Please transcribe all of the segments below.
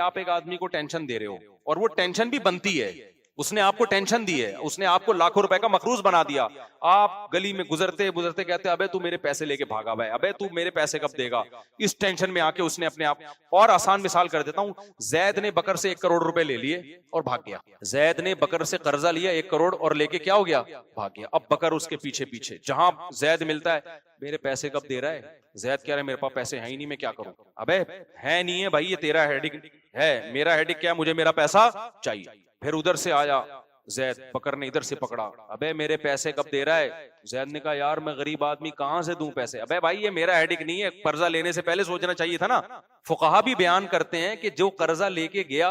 आप एक आदमी को टेंशन दे रहे हो और वो टेंशन भी बनती है, उसने आपको टेंशन दी है, उसने आपको लाखों रुपए का मकरूज बना दिया। आप गली में गुजरते गुजरते कहते अबे तू मेरे पैसे लेके भागा भाई, अबे तू मेरे पैसे कब देगा। इस टेंशन में आके उसने अपने आप, और आसान मिसाल कर देता हूं, जैद ने बकर से 1 करोड़ रुपए ले लिए और भाग गया। जैद ने बकर से कर्जा लिया 1 करोड़ और लेके क्या हो गया, भाग गया। अब बकर उसके पीछे पीछे, जहां जैद मिलता है मेरे पैसे कब दे रहा है, जैद कह रहा है मेरे पास पैसे है ही नहीं, मैं क्या करूं। अबे है नहीं है भाई, ये तेरा हेडिक है, मेरा हेडिक क्या है, मुझे मेरा पैसा चाहिए। फिर उधर से आया जैद, बकर ने इधर से पकड़ा, अबे मेरे पैसे कब दे रहा है। जैद ने कहा यार मैं गरीब आदमी कहां से दूं पैसे। अबे भाई ये मेरा हेडिक नहीं है, कर्जा लेने से पहले सोचना चाहिए था ना। फुकहा भी बयान करते हैं कि जो कर्जा लेके गया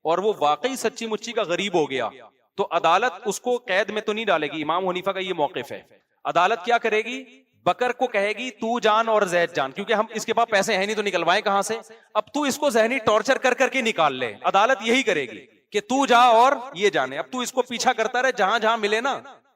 और वो वाकई सच्ची मुच्ची का गरीब हो गया तो अदालत उसको कैद में तो नहीं डालेगी। इमाम हनीफा का ये मौकिफ है। अदालत क्या करेगी, बकर को कहेगी तू जान और जैद जान, क्योंकि हम इसके पास पैसे हैं नहीं तो निकलवाए कहां से। अब तू इसको जहनी टॉर्चर कर करके निकाल ले, अदालत यही करेगी कि तू जा और ये जाने। अब तू इसको पीछा करता रहे, जहां जहां मिले ना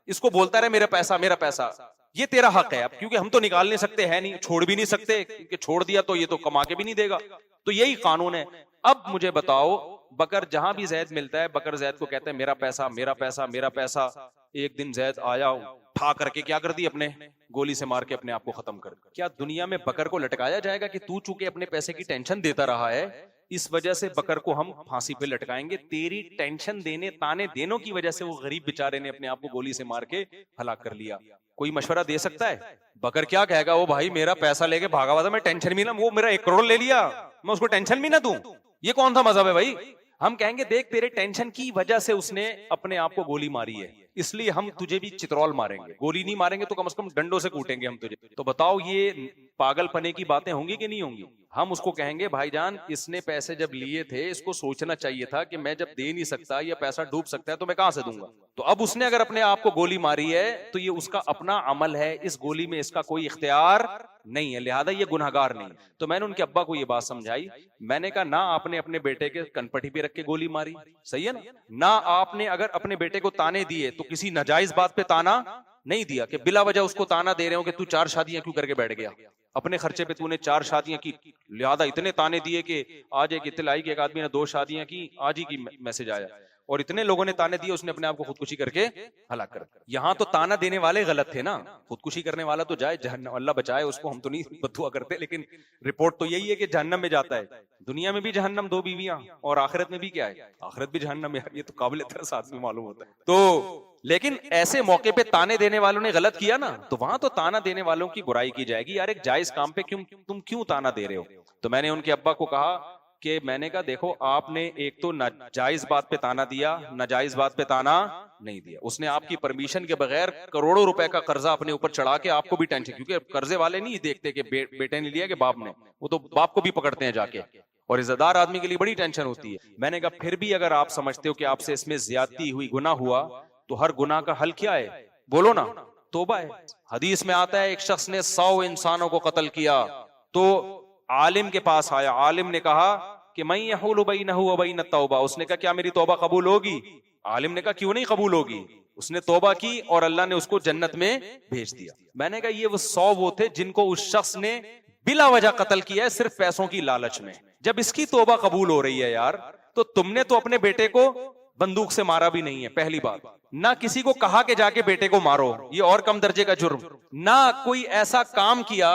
इसको बोलता रहे मेरा पैसा मेरा पैसा, ये तेरा हक है। अब क्योंकि हम तो निकाल नहीं सकते, है नहीं, छोड़ भी नहीं सकते, क्योंकि छोड़ दिया तो ये तो कमा के भी नहीं देगा, तो यही कानून है। अब मुझे बताओ, बकर जहां भी जैद मिलता है, बकर जैद को कहता है मेरा पैसा मेरा पैसा मेरा पैसा। एक दिन जैद आया, उठा करके क्या कर दी, अपने गोली से मार के अपने आप को खत्म कर। क्या दुनिया में बकर को लटकाया जाएगा कि तू चूंकि अपने पैसे की टेंशन देता रहा है इस वजह से बकर को हम फांसी पे लटकाएंगे। तेरी टेंशन देने ताने देनों की वजह से वो गरीब बेचारे ने अपने आप को गोली से मार के हलाक कर लिया। कोई मशवरा दे सकता है? बकर क्या कहेगा, वो भाई मेरा पैसा लेके भागा हुआ था, मैं टेंशन भी ना, वो मेरा 1 करोड़ ले लिया, मैं उसको टेंशन भी ना दूं। ये कौन सा मजहब है भाई। हम कहेंगे देख तेरे टेंशन की वजह से उसने अपने आप को गोली मारी है, इसलिए हम तुझे भी चितरौल मारेंगे, गोली नहीं मारेंगे तो कम से कम डंडों से कूटेंगे हम तुझे। तो बताओ ये पागलपने की बातें होंगी कि नहीं होंगी। हम उसको कहेंगे भाईजान इसने पैसे जब लिए थे इसको सोचना चाहिए था कि मैं जब दे नहीं सकता या पैसा डूब सकता है तो मैं कहां से दूंगा। तो अब उसने अगर अपने आप को गोली मारी है तो ये उसका अपना अमल है, इस गोली में इसका कोई इख्तियार नहीं है, लिहाजा ये गुनहगार नहीं। तो मैंने उनके अब्बा को ये बात समझाई, मैंने कहा ना आपने अपने बेटे के कनपटी पे रख के गोली मारी, सही है ना आपने अगर अपने बेटे को ताने दिए तो किसी नाजायज बात पे ताना नहीं दिया कि बिला वजह उसको ताना दे रहे हो कि तू 4 शादियां क्यों करके बैठ गया, अपने खर्चे पे तूने 4 शादियां की, लिहाजा इतने ताने दिए कि आज एक इत्तला आई कि एक आदमी ने 2 शादियां की, आज ही की मैसेज आया, और इतने लोगों ने ताने दिए उसने अपने आप को खुदकुशी करके हलाक कर। यहां तो ताना देने वाले गलत थे ना, खुदकुशी करने वाला तो जाए जहन्नम, अल्लाह बचाए उसको, हम तो नहीं बददुआ करते, लेकिन रिपोर्ट तो यही है कि जहन्नम में जाता है। दुनिया में भी जहन्नम 2 बीवियां और आखिरत में भी क्या है, आखिरत भी जहन्नम है। ये तो काबिल तरस आदमी मालूम होता है। तो लेकिन ऐसे मौके पे ताने देने वालों ने गलत किया ना, तो वहां तो ताना देने वालों की बुराई की जाएगी। यार एक जायज काम पे तुम क्यों ताना दे रहे हो। तो मैंने उनके अब्बा को कहा कि मैंने कहा देखो आपने एक तो नाजायज बात पे ताना दिया, नाजायज बात पे ताना नहीं दिया। उसने आपकी परमिशन के बगैर करोड़ों रुपए का कर्जा अपने ऊपर चढ़ा के आपको भी टेंशन, क्योंकि कर्जे वाले नहीं देखते कि बेटे ने लिया कि बाप ने, वो तो बाप को भी पकड़ते हैं जाके, और इज्जतदार आदमी के लिए बड़ी टेंशन होती है। मैंने कहा फिर भी अगर आप समझते हो कि आपसे इसमें ज्यादती हुई, गुनाह हुआ, तो हर गुनाह का हल क्या है, बोलो ना, तौबा है। हदीस में आता है एक शख्स ने 100 इंसानों को कत्ल किया तो आलिम के पास आया, आलिम ने कहा कि मैं यहूलु बैनहु व बैन तौबा, उसने कहा क्या मेरी तौबा कबूल होगी। आलिम ने कहा क्यों नहीं कबूल होगी। उसने तौबा की और अल्लाह ने उसको जन्नत में भेज दिया। मैंने कहा ये वो 100 वो थे जिनको उस शख्स ने बिला वजह कत्ल किया है सिर्फ पैसों की लालच में। जब इसकी तौबा कबूल हो रही है यार, तो तुमने तो अपने बेटे को बंदूक से मारा भी नहीं है, पहली बात ना किसी को कहा कि जाके बेटे को मारो, ये और कम दर्जे का जुर्म, ना कोई ऐसा काम किया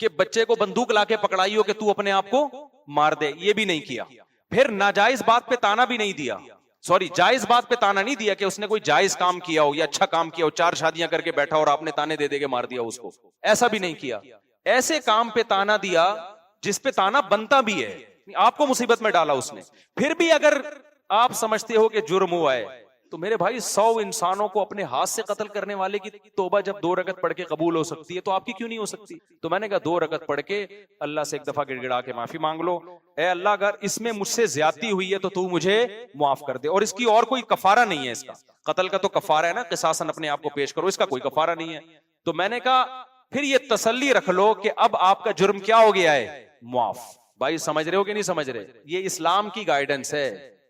कि बच्चे को बंदूक लाके पकड़ाई हो कि तू अपने आप को मार दे, ये भी नहीं किया। फिर नाजायज बात पे ताना भी नहीं दिया, सॉरी जायज बात पे ताना नहीं दिया कि उसने कोई जायज काम किया हो या अच्छा काम किया हो, 4 शादियां करके बैठा और आपने ताने दे दे के मार दिया उसको, ऐसा भी नहीं किया। ऐसे काम पे ताना दिया जिस पे ताना बनता भी है, आपको मुसीबत में डाला उसने। फिर भी अगर आप समझते हो कि जुर्म हुआ है, तो मेरे भाई 100 इंसानों को अपने हाथ से कत्ल करने वाले की तौबा जब 2 रकत पढ़ के कबूल हो सकती है तो आपकी क्यों नहीं हो सकती। तो मैंने कहा 2 रकत पढ़ के अल्लाह से एक दफा गिड़गिड़ा के माफी मांग लो, ए अल्लाह अगर इसमें मुझसे ज्यादती हुई है तो तू मुझे माफ कर दे, और इसकी और कोई कफारा नहीं है। इसका कत्ल का तो कफारा है ना, किसासन अपने आप को पेश करो, इसका कोई कफारा नहीं है। तो मैंने कहा फिर ये तसल्ली रख लो कि अब आपका जुर्म क्या हो गया है, माफ। भाई समझ रहे हो कि नहीं समझ रहे, ये इस्लाम की गाइडेंस है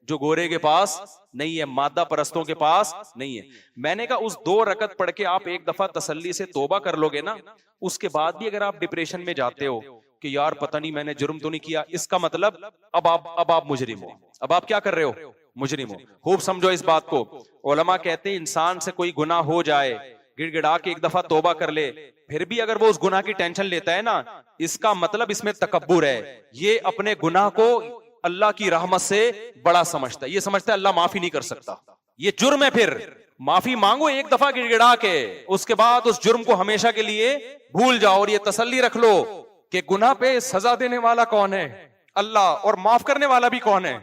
जो गोरे के पास नहीं है, मादा परस्तों के पास नहीं है। मैंने कहा उस 2 रकत पढ़ के आप एक दफा तसल्ली से तौबा कर लोगे ना, उसके बाद भी अगर आप डिप्रेशन में जाते हो कि यार पता नहीं मैंने जुर्म तो नहीं किया, इसका मतलब अब आप मुजरिम हो, अब आप क्या कर रहे हो, मुजरिम हो। खूब समझो इस बात को। उलमा कहते हैं इंसान से कोई गुनाह हो जाए, गिड़गिड़ा के एक दफा तौबा कर ले, फिर भी अगर वो उस गुनाह की टेंशन लेता है ना, इसका मतलब इसमें तकब्बुर है, ये अपने गुनाह को अल्लाह की रहमत से बड़ा समझता है, ये समझता है अल्लाह माफी नहीं कर सकता, ये जुर्म है। फिर माफी मांगो एक दफा गिड़गिड़ा के, उसके बाद उस जुर्म को हमेशा के लिए भूल जाओ और ये तसल्ली रख लो कि गुनाह पे सजा देने वाला कौन है, अल्लाह, और माफ करने वाला भी कौन है,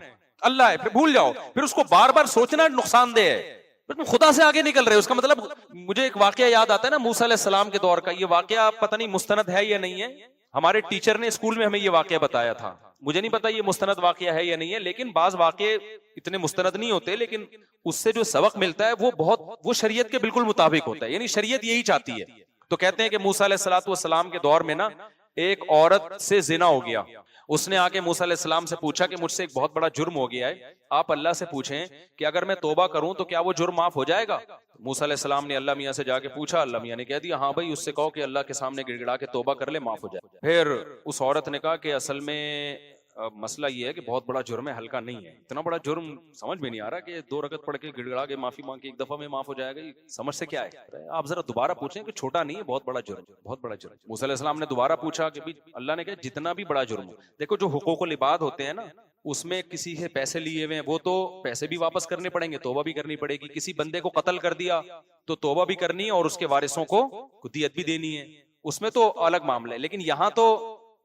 अल्लाह है। फिर भूल जाओ, फिर उसको बार बार सोचना नुकसानदेह है, फिर तुम खुदा से आगे निकल रहे हो। उसका मतलब मुझे एक वाकया याद आता है ना मूसा अलैहिस्सलाम के दौर का, ये वाकया पता नहीं मुस्तनद है या नहीं है, हमारे टीचर ने स्कूल में हमें ये वाकया बताया था, मुझे नहीं पता ये मुस्तनद वाकया है या नहीं है, लेकिन बाज वाकये इतने मुस्तनद नहीं होते, लेकिन उससे जो सबक मिलता है वो शरीयत के बिल्कुल मुताबिक होता है, यानी शरीयत यही चाहती है। तो कहते हैं कि मूसा अलैहिस्सलाम के दौर में ना एक औरत से जिना हो गया, उसने आके मूसा अलैहिस्सलाम से पूछा कि मुझसे एक बहुत बड़ा जुर्म हो गया है, आप अल्लाह से पूछें कि अगर मैं तौबा करूं तो क्या वो जुर्म माफ हो जाएगा। मूसा अलैहिस्सलाम ने अल्लाह मियां से जाके पूछा, अल्लाह मियां ने कह दिया हाँ भाई, उससे कहो कि अल्लाह के सामने गिड़गिड़ा के तौबा कर ले, माफ हो जाए। फिर उस औरत ने कहा कि असल में मसला ये है कि बहुत बड़ा जुर्म है, हल्का नहीं है, इतना बड़ा जुर्म समझ में नहीं आ रहा कि 2 रकत पढ़ के गिड़गिड़ा के माफी मांग के एक दफा में माफ हो जाएगा, समझ से क्या है, आप जरा दोबारा पूछें कि छोटा नहीं है, बहुत बड़ा जुर्म, बहुत बड़ा जुर्म। मूसा अलैहिस्सलाम ने दोबारा पूछा कि अल्लाह ने कहा जितना भी बड़ा जुर्म हो, देखो जो हुकूकुल इबाद होते हैं ना, उसमें किसी से पैसे लिए हुए हैं, वो तो पैसे भी वापस करने पड़ेंगे, तौबा भी करनी पड़ेगी। किसी बंदे को कत्ल कर दिया तो तौबा भी करनी है और उसके वारिसों को दियत भी देनी है, उसमें तो अलग मामला है। लेकिन यहाँ तो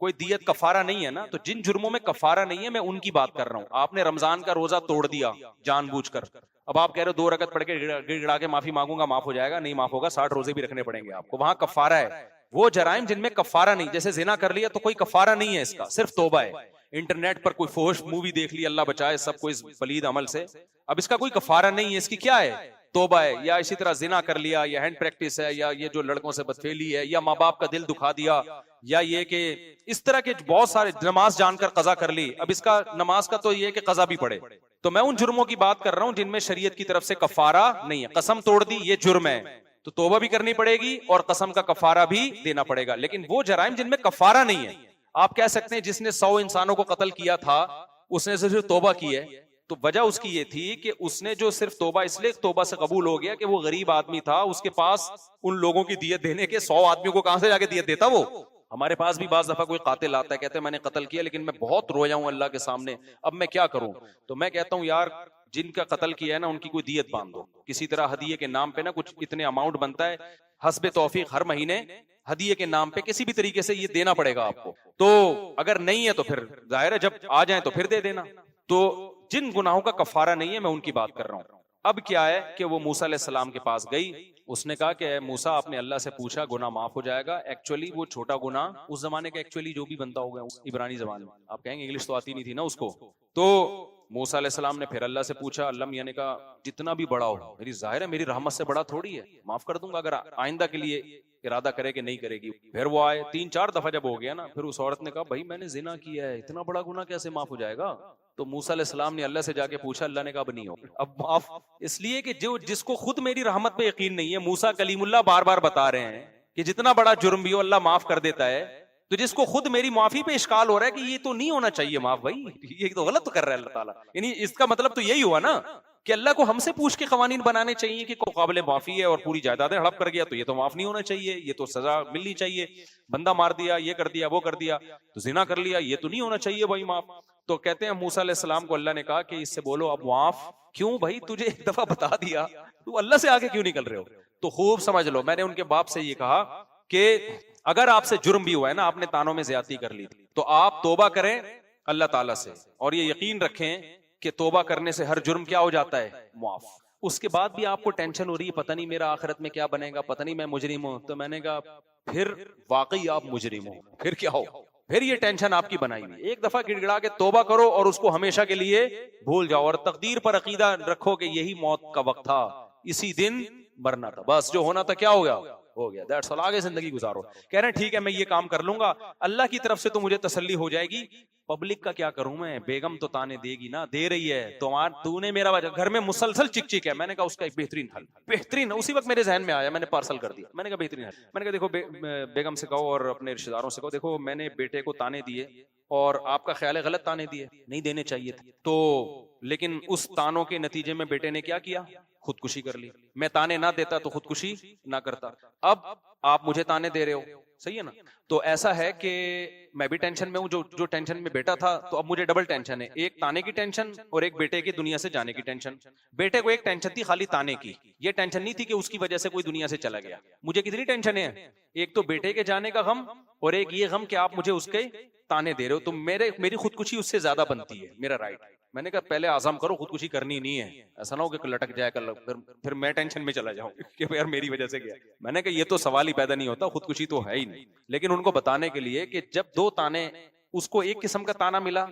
कोई दियत कफारा नहीं है ना, तो जिन जुर्मों में कफारा नहीं है मैं उनकी बात कर रहा हूँ। आपने रमजान का रोजा तोड़ दिया जानबूझकर, अब आप कह रहे हो 2 रकत पढ़ के गिड़गिड़ा के माफी मांगूंगा, माफ हो जाएगा, नहीं माफ होगा, 60 रोजे भी रखने पड़ेंगे आपको, वहां कफारा है। वो जराइम जिनमें कफारा नहीं, जैसे जिना कर लिया तो कोई कफारा नहीं है, इसका सिर्फ तौबा है। इंटरनेट पर कोई फोश मूवी देख ली, अल्लाह बचाए सबको इस पलीद अमल से, अब इसका कोई कफारा नहीं है, इसकी क्या है, तौबा है। या इसी तरह जिना कर लिया, या हैंड प्रैक्टिस है, या ये जो लड़कों से बदफेली है, या माँ बाप का दिल दुखा दिया, या ये कि इस तरह के बहुत सारे, नमाज जानकर कजा कर ली, अब इसका नमाज का तो ये है कि कजा भी पड़े। तो मैं उन जुर्मों की बात कर रहा हूं जिनमें शरीयत की तरफ से कफारा नहीं है। कसम तोड़ दी, ये जुर्म है, तो तौबा भी करनी पड़ेगी और कसम का कफारा भी देना पड़ेगा। लेकिन वो जराइम जिनमें कफारा नहीं है, आप कह सकते हैं जिसने 100 इंसानों को कत्ल किया था, उसने सिर्फ तौबा की है, तो वजह उसकी ये थी कि उसने जो सिर्फ तौबा इसलिए तौबा से कबूल हो गया कि वो गरीब आदमी था, उसके पास उन लोगों की दियत देने के 100 आदमियों को कहां से जाके दियत देता वो। हमारे पास भी बाज दफा कोई कातिल आता है, कहते हैं मैंने कत्ल किया लेकिन मैं बहुत रोया हूं अल्लाह के सामने, अब मैं क्या करूं। तो मैं कहता हूं यार जिनका कत्ल किया है ना, उनकी कोई दियत बांध दो किसी तरह, हदिये के नाम पे ना कुछ इतने अमाउंट बनता है, हस्बे तौफीक हर महीने हदिये के नाम पे किसी भी तरीके से ये देना पड़ेगा आपको। तो अगर नहीं है तो फिर जाहिर है जब आ जाए तो फिर दे देना। तो जिन गुनाहों का कफारा नहीं है मैं उनकी बात कर रहा हूं। अब क्या है कि वो मूसा अलैहिस्सलाम के पास गई, उसने कहा कि मूसा आपने अल्लाह से पूछा गुनाह माफ हो जाएगा। एक्चुअली वो छोटा गुनाह उस जमाने का एक्चुअली जो भी बनता होगा इब्रानी जबान में, आप कहेंगे इंग्लिश तो आती नहीं थी ना उसको, तो मूसा अलैहिस्सलाम ने फिर अल्लाह से पूछा, अल्लाह मियां ने कहा जितना भी बड़ा हो, मेरी जाहिर है मेरी रहमत से बड़ा थोड़ी है, माफ कर दूंगा अगर आइंदा के लिए इरादा करे कि नहीं करेगी। फिर वो आए 3-4 दफा जब हो गया ना, फिर उस औरत ने कहा भाई मैंने जिना किया है, इतना बड़ा गुनाह कैसे माफ हो जाएगा। तो मूसा अलैहिस्सलाम ने अल्लाह से जाके पूछा, अल्लाह ने कहा अब नहीं हो, अब माफ, इसलिए कि जो जिसको खुद मेरी रहमत पे यकीन नहीं है, मूसा कलीमुल्लाह बार बार बता रहे हैं कि जितना बड़ा जुर्म भी हो अल्लाह माफ कर देता है, तो जिसको खुद मेरी माफी पे इश्काल हो रहा है कि ये तो नहीं होना चाहिए माफ, भाई ये तो गलत कर रहा है अल्लाह ताला, यानी इसका मतलब तो यही हुआ ना कि अल्लाह को हमसे पूछ के कवानीन बनाने चाहिए कि काबिल माफी है और पूरी जायदादें हड़प कर गया तो ये तो माफ नहीं होना चाहिए, ये तो सजा मिलनी चाहिए, बंदा मार दिया, ये कर दिया, वो कर दिया, तो जिना कर लिया, ये तो नहीं होना चाहिए भाई माफ। तो कहते हैं मूसा अलैहिस्सलाम को अल्लाह ने कहा कि इससे बोलो अब माफ क्यों, भाई तुझे एक दफा बता दिया, तू अल्लाह से आगे क्यों निकल रहे हो। तो खूब समझ लो, मैंने उनके बाप से ये कहा कि अगर आपसे जुर्म भी हुआ है ना, आपने तानों में ज्यादती कर ली थी, तो आप तौबा करें अल्लाह ताला से, और ये यकीन रखें कि तौबा करने से हर जुर्म क्या हो जाता है, माफ। उसके बाद भी आपको टेंशन हो रही है, पता नहीं मेरा आखिरत में क्या बनेगा, पता नहीं मैं मुजरिम हूं, तो मैंने कहा फिर वाकई आप मुजरिम हो, फिर क्या हो, फिर ये टेंशन आपकी बनाई हुई। एक दफा गिड़गिड़ा के तौबा करो और उसको हमेशा के लिए भूल जाओ, और तकदीर पर अकीदा रखो कि यही मौत का वक्त था, इसी दिन मरना था, बस जो होना था क्या हो गया, हो गया, दैट्स ऑल, आगे जिंदगी गुजारो। कह रहे हैं ठीक है मैं ये काम कर लूंगा, अल्लाह की तरफ से तो मुझे तसल्ली हो जाएगी, पब्लिक का क्या करूं मैं, बेगम तो ताने देगी ना, दे रही है, तूने मेरा घर में मुसलसल चिक चिक है। मैंने कहा उसका एक बेहतरीन हल, बेहतरीन, उसी वक्त मेरे जहन में आया, मैंने पार्सल कर दिया। मैंने कहा बेहतरीन हल, मैंने कहा देखो बेगम से कहो और अपने रिश्तेदारों से कहो, देखो मैंने बेटे को ताने दिए और आपका ख्याल है गलत ताने दिए, नहीं देने चाहिए थे, तो लेकिन उस तानों के नतीजे में बेटे ने क्या किया, खुदकुशी कर ली। मैं ताने ना देता तो खुदकुशी ना करता, अब आप मुझे ताने दे रहे हो, सही है ना। तो ऐसा है कि मैं भी टेंशन में हूं, जो टेंशन में बेटा था, तो अब मुझे डबल टेंशन है, एक ताने की टेंशन और एक बेटे की दुनिया से जाने की टेंशन। बेटे को एक टेंशन थी खाली ताने की, ये टेंशन नहीं थी कि उसकी वजह से कोई दुनिया से चला गया। मुझे कितनी टेंशन है, एक तो बेटे के जाने का गम और एक ये गम कि आप मुझे उसके ताने दे रहे हो, तो मेरी खुदकुशी उससे ज्यादा बनती है, मेरा राइट। मैंने कहा पहले आज़म करो, खुदकुशी करनी नहीं है, ऐसा ना हो कि लटक जाए कल, फिर मैं टेंशन में चला जाऊं कि यार मेरी वजह से गया। मैंने कहा ये तो सवाल ही पैदा नहीं होता, खुदकुशी तो है ही नहीं। लेकिन उनको बताने के लिए कि जब दो ताने, उसको एक किस्म का ताना मिला,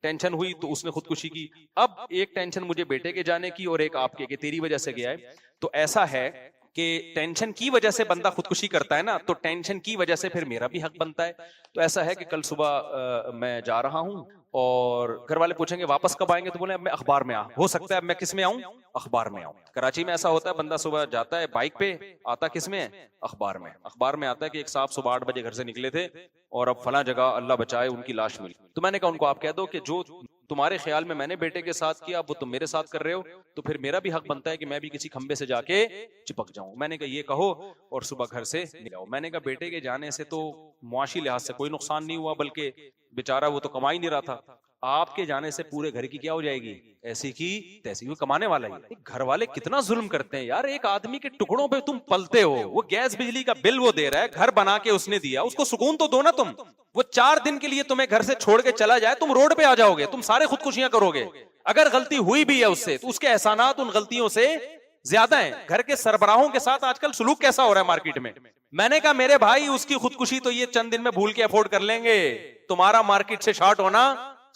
टेंशन हुई तो उसने खुदकुशी की, अब एक टेंशन मुझे बेटे के जाने की और एक आपके कि तेरी वजह से गया है। तो ऐसा है कि टेंशन की वजह से बंदा खुदकुशी करता है ना, तो टेंशन की वजह से फिर मेरा भी हक बनता है। तो ऐसा है कि कल सुबह मैं जा रहा हूं और घर वाले पूछेंगे वापस कब आएंगे, तो बोले अब मैं अखबार में हो सकता है अब मैं किस में आऊं, अखबार में आऊं। कराची में ऐसा होता है, बंदा सुबह जाता है बाइक पे, आता किस में है, अखबार में। अखबार में आता है कि एक साहब सुबह 8 बजे घर से निकले थे और अब फला जगह अल्लाह बचाए उनकी लाश मिली। तो मैंने कहा उनको आप कह दो कि जो तुम्हारे ख्याल में मैंने बेटे के साथ किया वो तुम मेरे साथ कर रहे हो, तो फिर मेरा भी हक बनता है कि मैं भी किसी खंबे से जाके चिपक जाऊं। मैंने कहा ये कहो और सुबह घर से निकलो। मैंने कहा बेटे के जाने से तो मुआशी लिहाज से कोई नुकसान नहीं हुआ, बल्कि बेचारा वो तो कमा ही नहीं रहा था, आपके जाने से पूरे घर की क्या हो जाएगी, ऐसी की तैसी, वो कमाने वाला ही। घर वाले कितना जुल्म करते हैं यार, एक आदमी के टुकड़ों पे तुम पलते हो, वो गैस बिजली का बिल वो दे रहा है, घर बना के उसने दिया, उसको सुकून तो दो ना तुम। वो 4 दिन के लिए तुम्हें घर से छोड़ के चला जाए, तुम रोड पे आ जाओगे, तुम सारे खुदकुशियां करोगे। अगर गलती हुई भी है उससे तो उसके एहसानात उन गलतियों से ज्यादा है। घर के सरबराहों के साथ आजकल सुलूक कैसा हो रहा है मार्केट में। मैंने कहा मेरे भाई उसकी खुदकुशी तो ये चंद दिन में भूल के अफोर्ड कर लेंगे, तुम्हारा मार्केट से शॉर्ट होना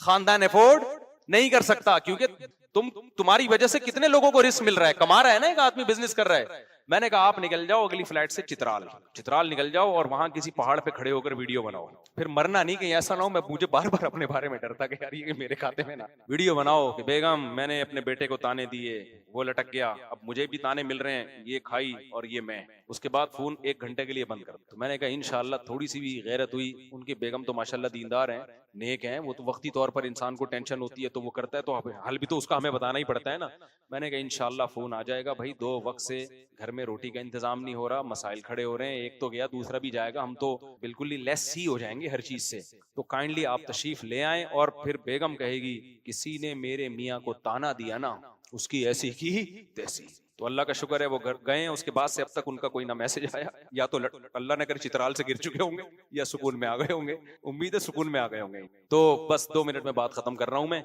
खानदान अफोर्ड नहीं कर सकता, क्योंकि तुम्हारी वजह से कितने लोगों को रिस्क मिल रहा है, कमा रहा है ना एक आदमी, बिजनेस कर रहा है। मैंने कहा आप निकल जाओ अगली फ्लाइट से चित्राल निकल जाओ और वहां किसी पहाड़ पे खड़े होकर वीडियो बनाओ, फिर मरना नहीं, कहीं ऐसा ना हो, मैं मुझे बार बार अपने बारे में डरता कि यार ये मेरे खाते में ना। वीडियो बनाओ कि बेगम मैंने अपने बेटे को ताने दिए, वो लटक गया, अब मुझे भी ताने मिल रहे हैं, ये खाई और ये मैं। उसके बाद फोन 1 घंटे के लिए बंद कर। तो मैंने कहा इंशाल्लाह थोड़ी सी भी गैरत हुई, उनकी बेगम तो माशाल्लाह दीनदार हैं, नेक हैं, वो तो वक्ती तौर पर इंसान को टेंशन होती है तो वो करता है, तो हल भी तो उसका हमें बताना ही पड़ता है ना। मैंने कहा इंशाल्लाह फोन आ जाएगा भाई, 2 वक्त से घर में रोटी का इंतजाम नहीं हो रहा, मसाइल खड़े हो रहे हैं, एक तो गया दूसरा भी जाएगा, हम तो बिल्कुल ही लेस ही हो जाएंगे हर चीज से, तो काइंडली आप तशरीफ ले आए। और फिर बेगम कहेगी किसी ने मेरे मियाँ को ताना दिया ना, उसकी ऐसी की तैसी। तो अल्लाह का शुक्र है वो गए हैं, उसके बाद से अब तक उनका कोई ना मैसेज आया, या तो अल्लाह ने कर चित्राल से गिर चुके होंगे या सुकून में आ गए होंगे, उम्मीद है सुकून में आ गए होंगे। तो बस 2 मिनट में बात खत्म कर रहा हूं मैं।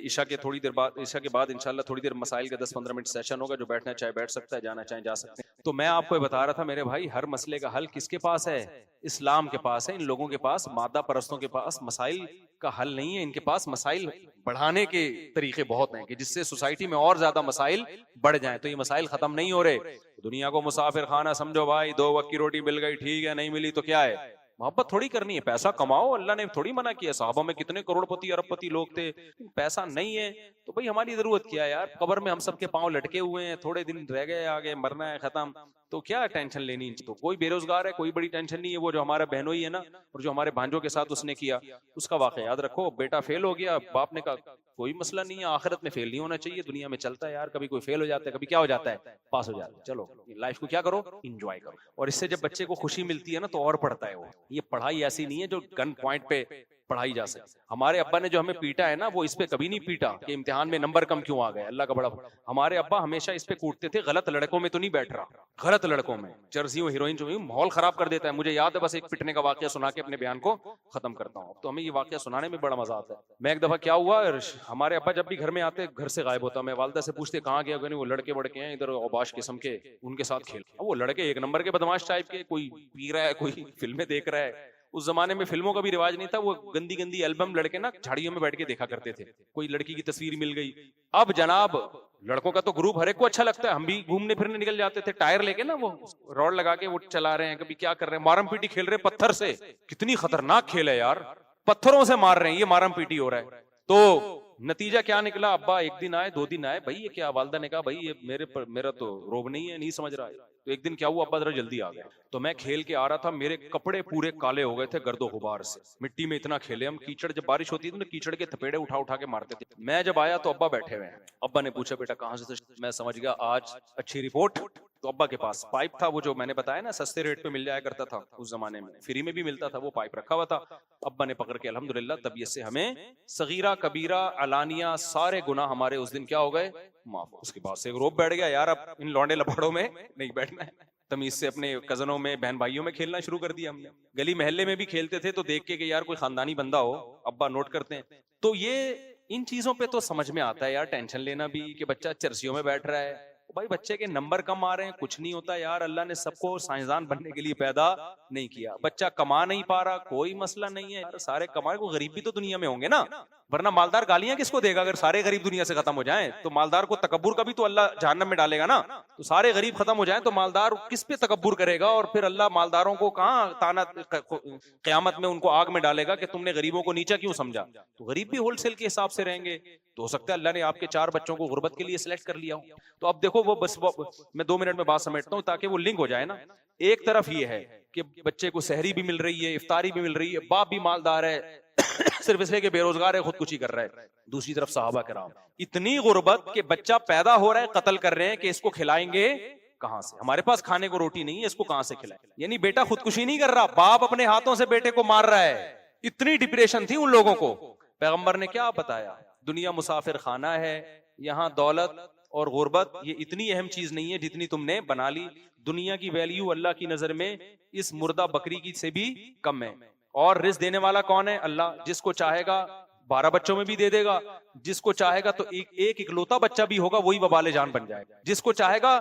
ईशा के थोड़ी देर बाद, ईशा के बाद इंशाल्लाह थोड़ी देर मसाइल का 10-15 मिनट सेशन होगा, जो बैठना चाहे बैठ सकता है, जाना चाहे जा सकते हैं। तो मैं आपको बता रहा था मेरे भाई, हर मसले का हल किसके पास है, इस्लाम के पास है। इन लोगों के पास, मादा परस्तों के पास मसाइल का हल नहीं है, इनके पास मसाइल बढ़ाने के तरीके बहुत हैं कि जिससे सोसाइटी में और ज्यादा मसाइल बढ़ जाएं। तो ये मसाइल खत्म नहीं हो रहे। दुनिया को मुसाफिर खाना समझो भाई, 2 वक्त की रोटी मिल गई ठीक है, नहीं मिली तो क्या है, मोहब्बत थोड़ी करनी है, पैसा कमाओ, अल्लाह ने थोड़ी मना किया। साहबा में कितने करोड़पति अरबपति लोग थे, पैसा नहीं है तो भाई हमारी जरूरत क्या है यार, कब्र में हम सबके पांव लटके हुए हैं, थोड़े दिन रह गए, आगे मरना है, खत्म, तो क्या टेंशन लेनी। तो कोई बेरोजगार है, कोई बड़ी टेंशन नहीं है। वो जो हमारा बहनोई है ना, और जो हमारे भांजों के साथ उसने किया, उसका वाकया याद रखो, बेटा फेल हो गया, बाप ने कहा कोई मसला नहीं है, आखिरत में फेल नहीं होना चाहिए, दुनिया में चलता है यार, कभी कोई फेल हो जाता है, कभी क्या हो जाता है, पास हो जाता है, चलो लाइफ को क्या करो, इंजॉय करो। और इससे जब बच्चे को खुशी मिलती है ना तो और पढ़ता है वो। ये पढ़ाई ऐसी नहीं है जो गन पॉइंट पे पढ़ाई जा सकती। हमारे अब्बा ने जो हमें पीटा है ना, वो इस पे कभी नहीं पीटा कि इम्तिहान में नंबर कम क्यों आ गए, अल्लाह का बड़ा। हमारे अब्बा हमेशा इस पे कूटते थे, गलत लड़कों में तो नहीं बैठ रहा, गलत लड़कों में, जर्सियों हीरोइन जो माहौल खराब कर देता है। मुझे याद है, बस एक पिटने का वाकया सुना के अपने बयान को खत्म करता हूँ। तो हमें ये वाकया सुनाने में बड़ा मजा आता है। मैं एक दफा क्या हुआ, हमारे अब्बा जब भी घर में आते, घर से गायब होता, मैं वालदा से पूछते कहाँ गया, वो लड़के बड़के हैं इधर औबाश किस्म के, उनके साथ खेल। वो लड़के 1 नंबर के बदमाश टाइप के, कोई पी रहा है, कोई फिल्में देख रहा है। उस जमाने में फिल्मों का भी रिवाज नहीं था, वो गंदी गंदी एल्बम लड़के ना झाड़ियों में बैठ के देखा करते थे, कोई लड़की की तस्वीर मिल गई। अब जनाब लड़कों का तो ग्रुप हर एक को अच्छा लगता है, हम भी घूमने फिरने निकल जाते थे टायर लेके ना, वो रॉड लगा के वो चला रहे हैं, कभी क्या कर रहे हैं, मारम पीटी खेल रहे हैं पत्थर से। कितनी खतरनाक खेल है यार, पत्थरों से मार रहे हैं, ये मारम पीटी हो रहा है। तो नतीजा क्या निकला, अब्बा एक दिन आए 2 दिन आए, भाई ये क्या, वालदा ने कहा भाई ये मेरा तो रोब नहीं है, नहीं समझ रहा है। तो एक दिन क्या हुआ, अब्बा जरा जल्दी आ गए, तो मैं खेल के आ रहा था, मेरे कपड़े पूरे काले हो गए थे गर्दो गुबार से, मिट्टी में इतना खेले हम, कीचड़ जब बारिश होती थी तो कीचड़ के थपेड़े उठा उठा के मारते थे। मैं जब आया तो अब्बा बैठे हुए हैं, अब्बा ने पूछा बेटा कहाँ से थे, मैं समझ गया आज अच्छी रिपोर्ट। तो अब्बा के पास पाइप था, वो जो मैंने बताया ना सस्ते रेट पे मिल जाया करता था उस जमाने में, फ्री में भी मिलता था, वो पाइप रखा हुआ था। अब्बा ने पकड़ के अल्हम्दुलिल्लाह तबीयत से हमें सगीरा कबीरा अलानिया सारे गुनाह हमारे उस दिन क्या हो गए, माफ। उसके बाद से एक रोब बैठ गया यार, अब इन लौंडे लफड़ों में नहीं बैठना है, तमीज से अपने कजनों में बहन भाइयों में खेलना शुरू कर दिया हमने। गली मोहल्ले में भी खेलते थे तो देख के कि यार कोई खानदानी बंदा हो, अब्बा नोट करते हैं। तो ये इन चीजों पे तो समझ में आता है यार, टेंशन लेना भी कि बच्चा चर्सियों में बैठ रहा है, भाई बच्चे के नंबर कम आ रहे हैं, कुछ नहीं होता यार, अल्लाह ने सबको साइंसदान बनने के लिए पैदा नहीं किया। बच्चा कमा नहीं पा रहा, कोई मसला नहीं है यार, सारे कमाए, को गरीब भी तो दुनिया में होंगे ना, वरना मालदार गालियां किसको देगा, अगर सारे गरीब दुनिया से खत्म हो जाएं तो मालदार को तकब्बुर का भी तो अल्लाह जहन्नम में डालेगा ना। तो सारे गरीब खत्म हो जाएं तो मालदार किस पे तकब्बुर करेगा, और फिर अल्लाह मालदारों को कहां ताना क़यामत में उनको आग में डालेगा कि तुमने गरीबों को नीचा क्यों समझा। तो गरीब भी होलसेल के हिसाब से रहेंगे, तो हो सकता है अल्लाह ने आपके 4 बच्चों को गुर्बत के लिए सिलेक्ट कर लिया हो। तो अब देखो वो बस मैं 2 मिनट में बात समेटता हूँ ताकि वो लिंक हो जाए ना। एक तरफ ये है कि बच्चे को सहरी भी मिल रही है, इफ्तारी भी मिल रही है, बाप भी मालदार है सिर्फ इसलिए कि बेरोजगार है, खुदकुशी कर रहा है। दूसरी तरफ सहाबा किराम इतनी गुर्बत के बच्चा पैदा हो रहा है, कत्ल कर रहे हैं कि इसको खिलाएंगे कहां से, हमारे पास खाने को रोटी नहीं है, इसको कहां से खिलाएं। यानी बेटा खुदकुशी नहीं कर रहा, बाप अपने हाथों से बेटे को मार रहा है। इतनी डिप्रेशन थी उन लोगों को। पैगंबर ने क्या बताया, दुनिया मुसाफिर खाना है, यहाँ दौलत और गुर्बत ये इतनी अहम चीज नहीं है जितनी तुमने बना ली। दुनिया की वैल्यू अल्लाह की नजर में इस मुर्दा बकरी की से भी कम है। और रिस्क देने वाला कौन है, अल्लाह। जिसको चाहेगा 12 बच्चों में भी दे देगा, जिसको चाहेगा तो एक इकलौता बच्चा भी होगा वही वबाले जान बन जाएगा, जिसको चाहेगा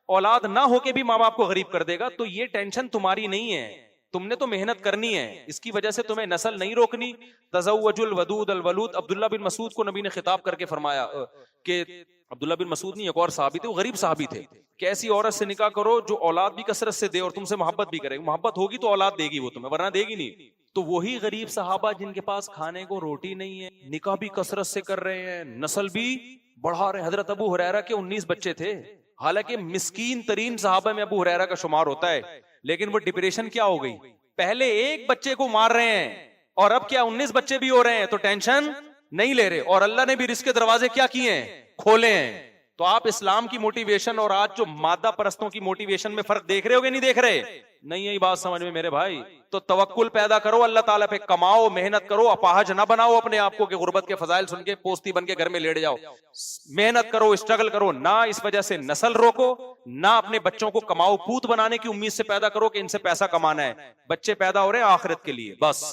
औलाद ना होके भी माँ बाप को गरीब कर देगा। तो ये टेंशन तुम्हारी नहीं है, तुमने तो मेहनत करनी है, इसकी वजह से तुम्हें नस्ल नहीं रोकनी। तज़व्वजुल वदूद अल वलूद, अब्दुल्ला बिन मसूद को नबी ने खिताब करके फरमाया कि अब्दुल्ला बिन मसूद नहीं, एक और साहबी थे, वो गरीब साहबी थे, कि ऐसी औरत से निकाह करो जो औलाद भी कसरत से दे और तुमसे मोहब्बत भी करे। मोहब्बत होगी तो औलाद देगी वो तुम्हें, वरना देगी नहीं। तो वही गरीब सहाबा जिनके पास खाने को रोटी नहीं है, निकाह भी कसरत से कर रहे हैं, नस्ल भी बढ़ा रहे हैं। हजरत अबू हुरैरा के 19 बच्चे थे, हालांकि मिस्कीन तरीन सहाबा में अबू हुरैरा का शुमार होता है, लेकिन वो डिप्रेशन क्या हो गई, पहले एक बच्चे को मार रहे हैं और अब क्या 19 बच्चे भी हो रहे हैं, तो टेंशन नहीं ले रहे। और अल्लाह ने भी रिस्क के दरवाजे क्या किए हैं, खोले हैं। तो आप इस्लाम की मोटिवेशन और आज जो मादा परस्तों की मोटिवेशन में फर्क देख रहे हो कि नहीं देख रहे, नहीं है बात समझ में मेरे भाई। तो तवक्कुल पैदा करो अल्लाह ताला पे, कमाओ, मेहनत करो, अपाहज ना बनाओ अपने आप को कि गुर्बत के फजाइल सुन के पोस्ती बन के घर में लेट जाओ। मेहनत करो, स्ट्रगल करो, ना इस वजह से नस्ल रोको, ना अपने बच्चों को कमाओ पूत बनाने की उम्मीद से पैदा करो कि इनसे पैसा कमाना है। बच्चे पैदा हो रहे हैं आखिरत के लिए, बस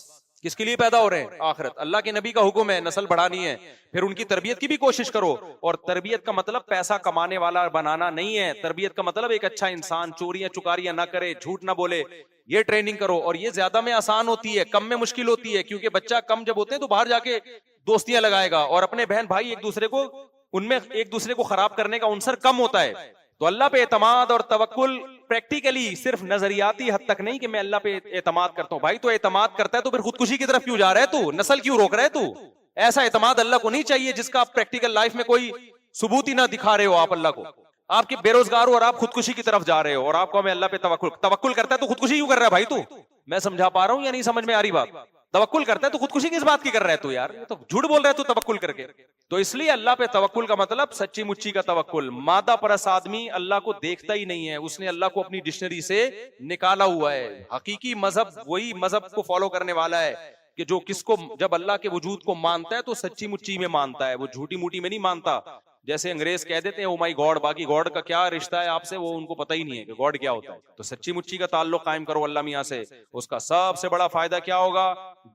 किसके लिए पैदा हो रहे हैं, आखिरत। अल्लाह के नबी का हुक्म है नस्ल बढ़ानी है, फिर उनकी तरबियत की भी कोशिश करो। और तरबियत का मतलब पैसा कमाने वाला बनाना नहीं है, तरबियत का मतलब एक अच्छा इंसान, चोरियां चुकारियां ना करे, झूठ ना बोले, ये ट्रेनिंग करो। और ये ज्यादा में आसान होती है, कम में मुश्किल होती है, क्योंकि बच्चा कम जब होते हैं तो बाहर जाके दोस्तियां लगाएगा और अपने बहन भाई एक दूसरे को, उनमें एक दूसरे को खराब करने का अवसर कम होता है। तो अल्लाह पे एतमाद और तवक्कुल प्रैक्टिकली, सिर्फ नजरियाती हद तक नहीं कि मैं अल्लाह पे एतमाद करता हूं। भाई तो एतमाद करता है तो फिर खुदकुशी की तरफ क्यों जा रहा है तू, नस्ल क्यों रोक रहा है तू। ऐसा एतमाद अल्लाह को नहीं चाहिए जिसका आप प्रैक्टिकल लाइफ में कोई सबूत ही ना दिखा रहे हो आप अल्लाह को। आपके बेरोजगार हो और आप खुदकुशी की तरफ जा रहे हो और आपको मैं अल्लाह पे तवक्कुल करता है तो खुदकुशी क्यों कर रहा है भाई तू। मैं समझा पा रहा हूं या नहीं समझ में आ रही बात। तवक्कुल करता है तो खुदकुशी किस बात की कर रहा है तू यार, ये तो झूठ बोल रहा है तू तवक्कुल करके। तो इसलिए अल्लाह पे तवक्कुल का मतलब सच्ची मुच्ची का तवक्कुल। मादा परस आदमी अल्लाह को देखता ही नहीं है, उसने अल्लाह को अपनी डिक्शनरी से निकाला हुआ है। हकीकी मजहब वही मजहब को फॉलो करने वाला है कि जो किसको जब अल्लाह के वजूद को मानता है तो सच्ची मुच्ची में मानता है, वो झूठी मूठी में नहीं मानता। जैसे अंग्रेज कह देते हैं ओ माई गॉड, बाकी गॉड का क्या रिश्ता है आपसे वो उनको पता ही नहीं है कि गॉड क्या होता है। तो सच्ची मुच्ची का ताल्लुक कायम करो अल्लाह मियां से, उसका सबसे बड़ा फायदा क्या होगा,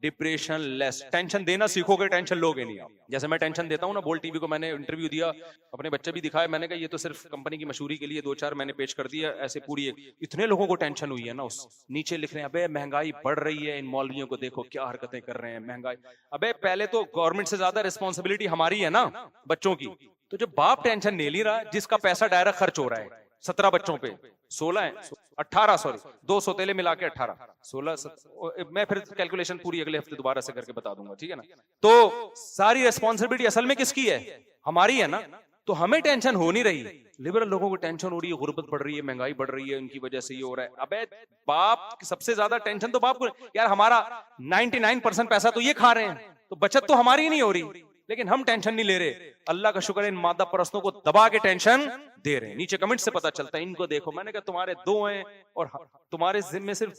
डिप्रेशन लेस। टेंशन देना सीखोगे, टेंशन लोगे नहीं आप। जैसे मैं टेंशन देता हूँ ना, बोल टीवी को मैंने इंटरव्यू दिया, अपने बच्चे भी दिखाए, मैंने कहा ये तो सिर्फ कंपनी की मशहूरी के लिए 2-4 मैंने पेश कर दिया, ऐसे पूरी इतने लोगों को टेंशन हुई है ना। उस नीचे लिख रहे हैं अबे महंगाई बढ़ रही है, इन मौलवियों को देखो क्या हरकतें कर रहे हैं, महंगाई। अबे पहले तो गवर्नमेंट से ज्यादा रिस्पॉन्सिबिलिटी हमारी है ना बच्चों की। तो जो बाप टेंशन नहीं ले रहा, जिसका पैसा डायरेक्ट खर्च हो रहा है 17 बच्चों पे, 16 है 18 सॉरी 2 सौतेले मिला के 18 16 मैं फिर कैलकुलेशन पूरी अगले हफ्ते दोबारा से करके बता दूंगा, ठीक है ना। तो सारी रिस्पॉन्सिबिलिटी असल में किसकी है? हमारी है ना। तो हमें टेंशन हो नहीं रही, लिबरल लोगों को टेंशन हो रही है, गुर्बत बढ़ रही है, महंगाई बढ़ रही है, उनकी वजह से ये हो रहा है। अबे बाप सबसे ज्यादा टेंशन तो बाप को यार, हमारा 99% पैसा तो ये खा रहे हैं, तो बचत तो हमारी ही नहीं हो रही, लेकिन हम टेंशन नहीं ले रहे। अल्लाह का शुक्र है, इन मादा परस्तों को दबा के टेंशन दे रहे हैं। नीचे कमेंट से पता चलता है, इनको देखो, मैंने कहा तुम्हारे 2 हैं और तुम्हारे जिम्मे सिर्फ